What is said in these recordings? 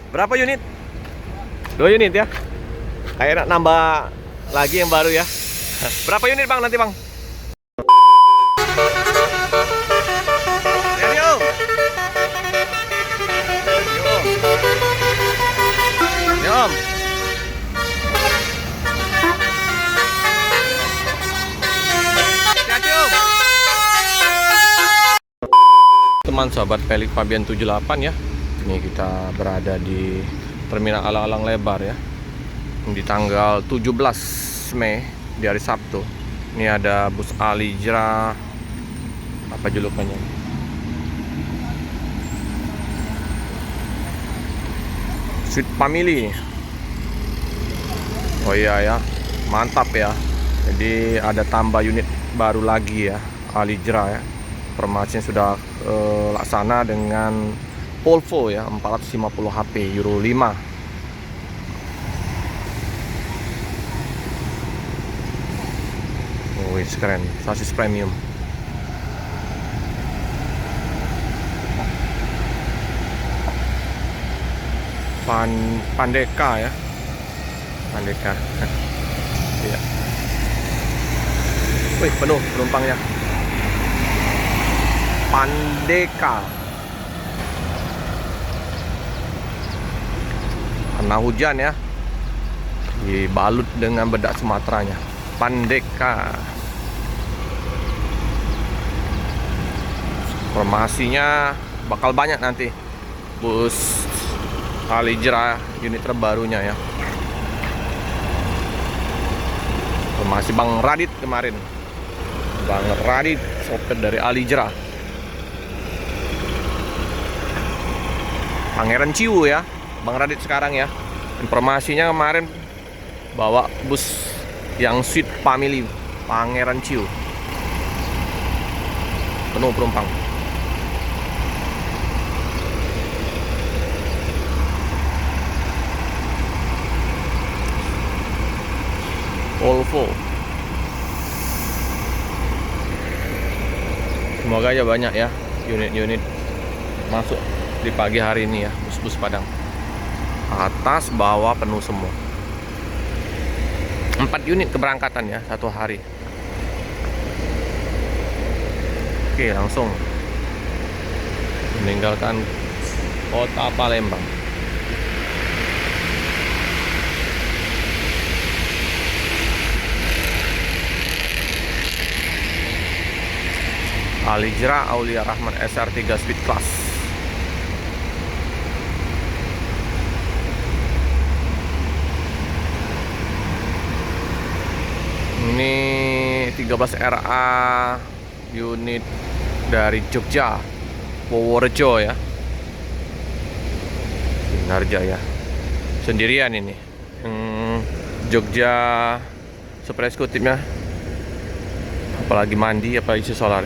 Berapa unit? 2 unit ya. Kayak nambah lagi yang baru ya. Berapa unit bang nanti bang? Ready om? Ya om. Hati-hati om. Teman sahabat Pelik Fabian 78 ya. Ini kita berada di Terminal Alang-Alang Lebar ya. Di tanggal 17 Mei di hari Sabtu. Ini ada bus Alijra, apa julukannya? Sweet Family. Oh iya ya, mantap ya. Jadi ada tambah unit baru lagi ya, Alijra ya. Informasinya sudah laksana dengan Volvo ya, 450 HP Euro 5. Oh, wis keren, sasis premium. Pandeka ya. Pandeka. Iya. Wih, penuh penumpangnya. Pandeka. Karena hujan ya, dibalut dengan bedak Sumateranya. Pandeka. Informasinya bakal banyak nanti bus Alijra unit terbarunya ya. Informasi Bang Radit kemarin. Bang Radit sopir dari Alijra. Pangeran Ciu ya, Bang Radit sekarang ya. Informasinya kemarin bawa bus yang Sweet Family Pangeran Ciu. Penuh penumpang. Volvo. Semoga aja banyak ya unit-unit masuk di pagi hari ini ya, bus-bus Padang. Atas bawah penuh semua. 4 unit keberangkatan ya satu hari. Oke, langsung meninggalkan kota Palembang. Alijra Aulia Rahman SR3 Speed Class. Ini 13 RA unit dari Jogja, Purworejo ya. Sinarja ya. Sendirian ini. Jogja super eksekutifnya. Apalagi mandi, apa isi solar.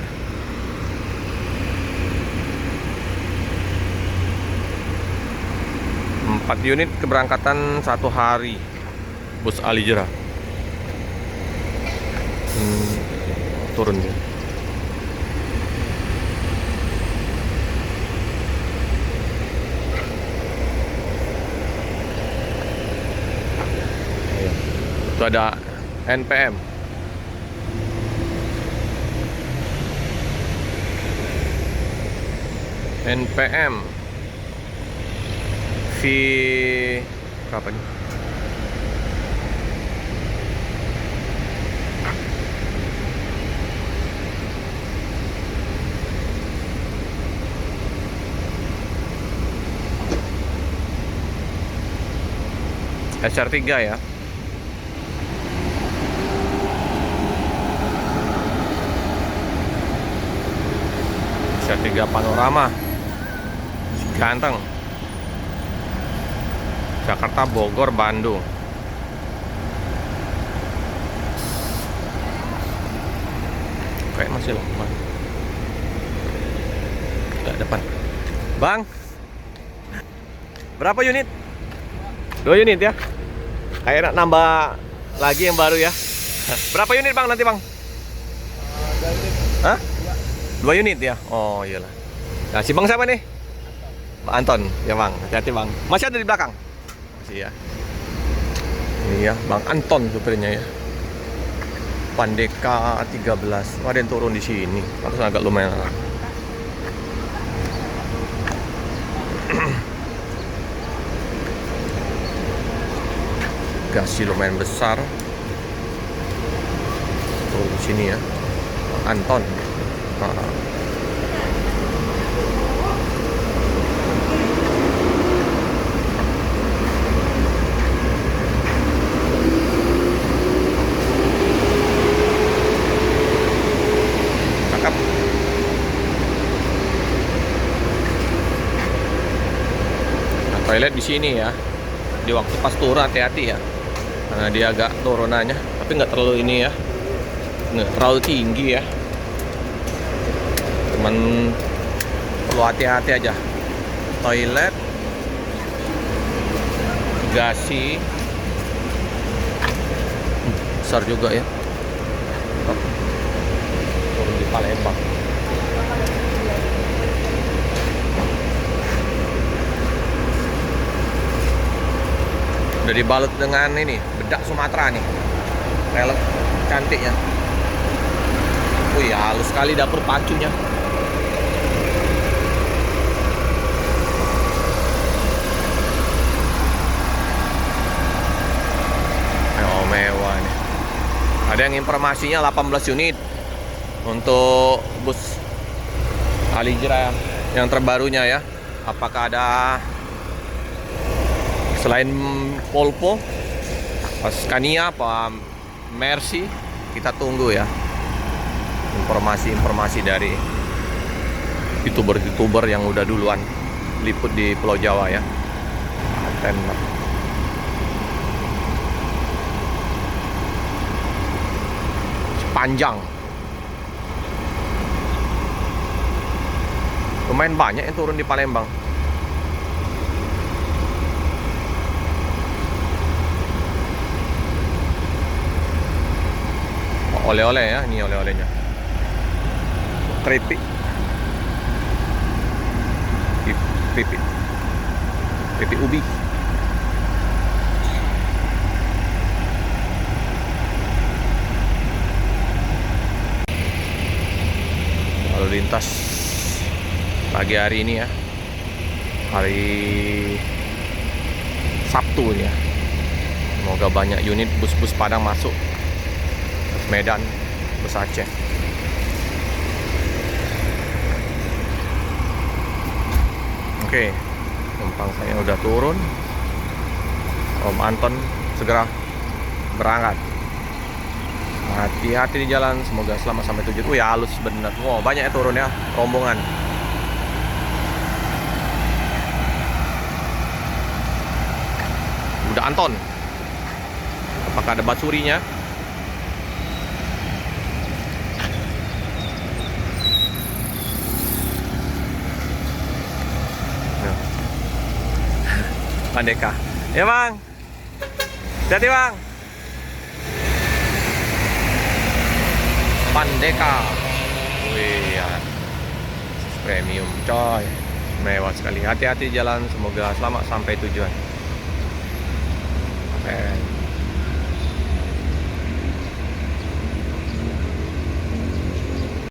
4 unit keberangkatan satu hari bus Alijra. Turun dia. Itu ada NPM. NPM V berapa nih? SR3 ya. SR3 Panorama. Ganteng. Jakarta, Bogor, Bandung. Kayak masih lama. Gak depan. Bang, berapa unit? 2 unit ya. Kayak nambah lagi yang baru ya. Berapa unit bang nanti bang? 2 unit. Hah? 2 unit ya. Oh iyalah. Nah si bang siapa nih? Pak Anton, ya Bang. Hati-hati Bang. Masih ada di belakang. Masih ya. Ini ya, Bang Anton supirnya ya. Pandeka 13. Ada yang turun di sini. Harus agak lumayan. Gasnya lumayan besar. Turun di sini ya. Bang Anton. Cakep. Nah, toilet di sini ya. Di waktu pas turun hati-hati ya. Karena dia agak turunannya, tapi nggak terlalu ini ya. Nggak terlalu tinggi ya. Cuman perlu hati-hati aja. Toilet, gasi besar juga ya. Turun di Palembang. Udah dibalut dengan ini bedak Sumatera nih. Pelek cantik ya. Wih, halus sekali dapur pacunya. Oh, mewah nih. Ada yang informasinya 18 unit untuk bus Alijra yang terbarunya ya. Apakah ada selain Polpo, Scania, apa Mercy? Kita tunggu ya informasi-informasi dari youtuber yang udah duluan liput di Pulau Jawa ya. Anten panjang, lumayan banyak yang turun di Palembang. Oleh-oleh ya, ini oleh-olehnya. Keripik. Keripik ubi. Lalu lintas pagi hari ini ya. Hari Sabtu ya. Semoga banyak unit bus-bus Padang masuk. Medan, bus Aceh. Oke, penumpang saya udah turun. Om Anton segera berangkat. Hati-hati di jalan, semoga selamat sampai tujuan. Wih, halus bener. Wow, banyak ya turun ya, rombongan. Udah Anton. Apakah ada basurinya? Pandeka. Ya Bang. Hati-hati Bang. Pandeka. Wih ya. Premium coy. Mewah sekali. Hati-hati jalan. Semoga selamat sampai tujuan.